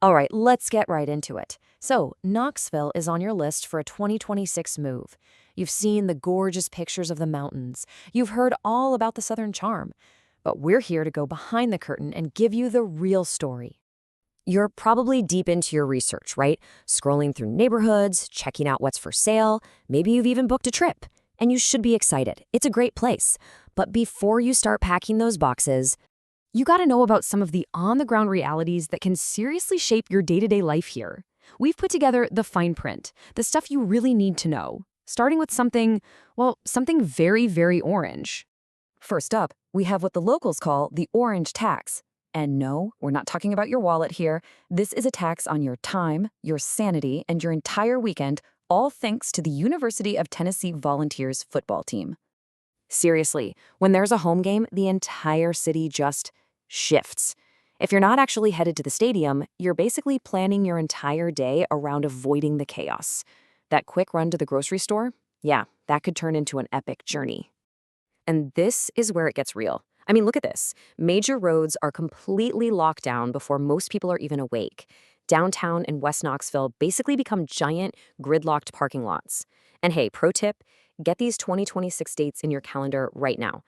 All right, let's get right into it. So, Knoxville is on your list for a 2026 move. You've seen the gorgeous pictures of the mountains. You've heard all about the Southern charm. But we're here to go behind the curtain and give you the real story. You're probably deep into your research, right? Scrolling through neighborhoods, checking out what's for sale. Maybe you've even booked a trip. And you should be excited. It's a great place. But before you start packing those boxes, you gotta know about some of the on-the-ground realities that can seriously shape your day-to-day life here. We've put together the fine print, the stuff you really need to know, starting with something very, very orange. First up, we have what the locals call the orange tax. And no, we're not talking about your wallet here. This is a tax on your time, your sanity, and your entire weekend, all thanks to the University of Tennessee Volunteers football team. Seriously, when there's a home game, the entire city just shifts. If you're not actually headed to the stadium, you're basically planning your entire day around avoiding the chaos. That quick run to the grocery store? Yeah, that could turn into an epic journey. And this is where it gets real. I mean, look at this. Major roads are completely locked down before most people are even awake. Downtown and West Knoxville basically become giant, gridlocked parking lots. And hey, pro tip, get these 2026 dates in your calendar right now.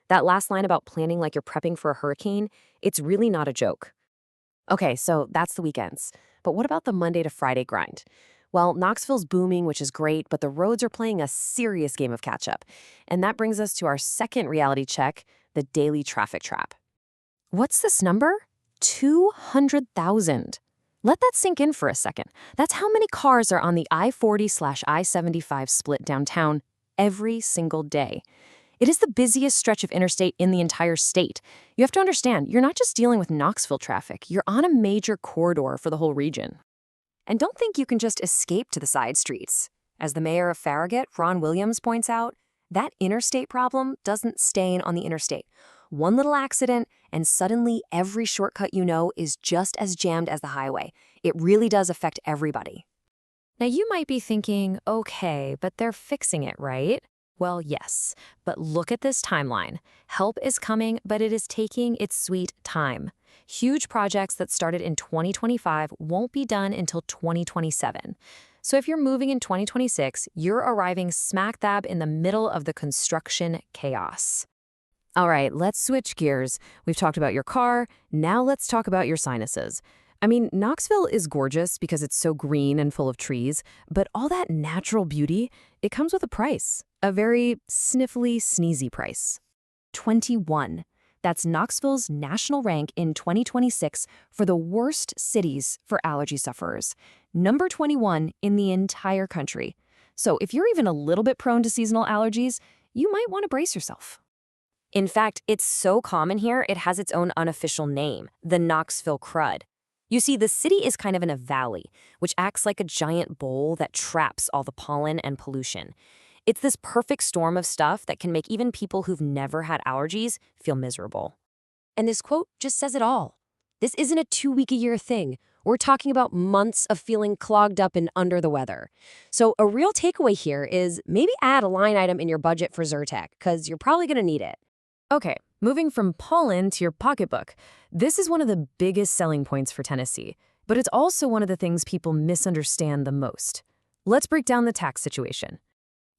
That last line about planning like you're prepping for a hurricane, it's really not a joke. Okay, so that's the weekends. But what about the Monday to Friday grind? Well, Knoxville's booming, which is great, but the roads are playing a serious game of catch-up. And that brings us to our second reality check, the daily traffic trap. What's this number? 200,000. Let that sink in for a second. That's how many cars are on the I-40/I-75 split downtown every single day. It is the busiest stretch of interstate in the entire state. You have to understand, you're not just dealing with Knoxville traffic, you're on a major corridor for the whole region. And don't think you can just escape to the side streets. As the mayor of Farragut, Ron Williams, points out, that interstate problem doesn't stain on the interstate. One little accident, and suddenly every shortcut you know is just as jammed as the highway. It really does affect everybody. Now you might be thinking, okay, but they're fixing it, right? Well, yes, but look at this timeline. Help is coming, but it is taking its sweet time. Huge projects that started in 2025 won't be done until 2027. So if you're moving in 2026, you're arriving smack dab in the middle of the construction chaos. All right, let's switch gears. We've talked about your car. Now let's talk about your sinuses. I mean, Knoxville is gorgeous because it's so green and full of trees, but all that natural beauty, it comes with a price. A very sniffly, sneezy price. 21. That's Knoxville's national rank in 2026 for the worst cities for allergy sufferers. Number 21 in the entire country. So if you're even a little bit prone to seasonal allergies, you might want to brace yourself. In fact, it's so common here, it has its own unofficial name, the Knoxville crud. You see, the city is kind of in a valley, which acts like a giant bowl that traps all the pollen and pollution. It's this perfect storm of stuff that can make even people who've never had allergies feel miserable. And this quote just says it all. This isn't a 2-week-a-year thing. We're talking about months of feeling clogged up and under the weather. So a real takeaway here is maybe add a line item in your budget for Zyrtec, because you're probably going to need it. Okay, moving from pollen to your pocketbook. This is one of the biggest selling points for Tennessee, but it's also one of the things people misunderstand the most. Let's break down the tax situation.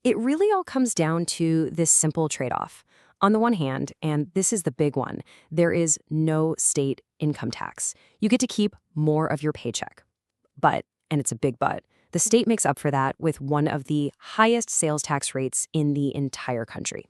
It really all comes down to this simple trade-off. On the one hand, and this is the big one, there is no state income tax. You get to keep more of your paycheck. But, and it's a big but, the state makes up for that with one of the highest sales tax rates in the entire country.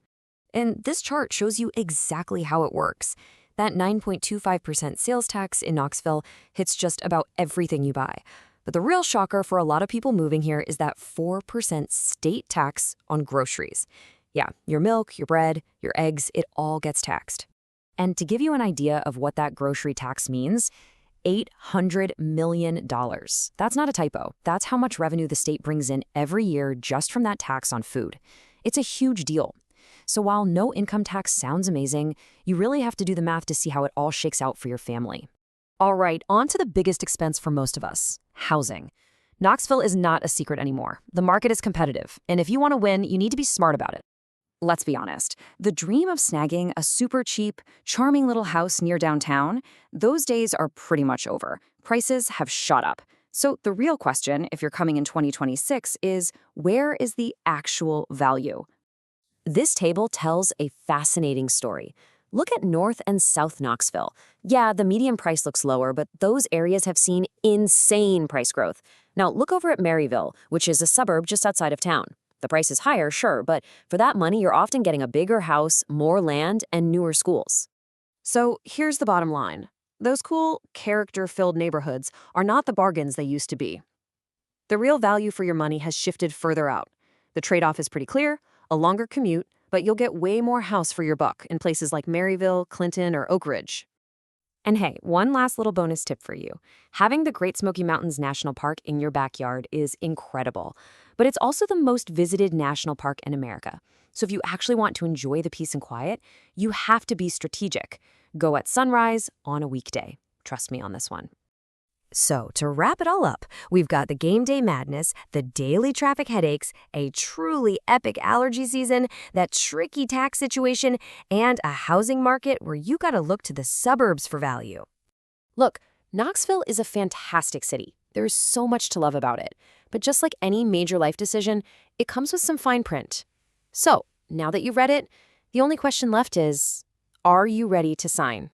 And this chart shows you exactly how it works. That 9.25% sales tax in Knoxville hits just about everything you buy. But the real shocker for a lot of people moving here is that 4% state tax on groceries. Yeah, your milk, your bread, your eggs, it all gets taxed. And to give you an idea of what that grocery tax means, $800 million. That's not a typo. That's how much revenue the state brings in every year just from that tax on food. It's a huge deal. So while no income tax sounds amazing, you really have to do the math to see how it all shakes out for your family. All right, on to the biggest expense for most of us, housing. Knoxville is not a secret anymore. The market is competitive, and if you want to win, you need to be smart about it. Let's be honest, the dream of snagging a super cheap, charming little house near downtown, those days are pretty much over. Prices have shot up. So the real question, if you're coming in 2026, is where is the actual value? This table tells a fascinating story. Look at North and South Knoxville. Yeah, the median price looks lower, but those areas have seen insane price growth. Now, look over at Maryville, which is a suburb just outside of town. The price is higher, sure, but for that money, you're often getting a bigger house, more land, and newer schools. So here's the bottom line. Those cool, character-filled neighborhoods are not the bargains they used to be. The real value for your money has shifted further out. The trade-off is pretty clear, a longer commute, but you'll get way more house for your buck in places like Maryville, Clinton, or Oak Ridge. And hey, one last little bonus tip for you. Having the Great Smoky Mountains National Park in your backyard is incredible, but it's also the most visited national park in America. So if you actually want to enjoy the peace and quiet, you have to be strategic. Go at sunrise on a weekday. Trust me on this one. So, to wrap it all up, we've got the game day madness, the daily traffic headaches, a truly epic allergy season, that tricky tax situation, and a housing market where you gotta look to the suburbs for value. Look, Knoxville is a fantastic city. There's so much to love about it. But just like any major life decision, it comes with some fine print. So, now that you've read it, the only question left is, are you ready to sign?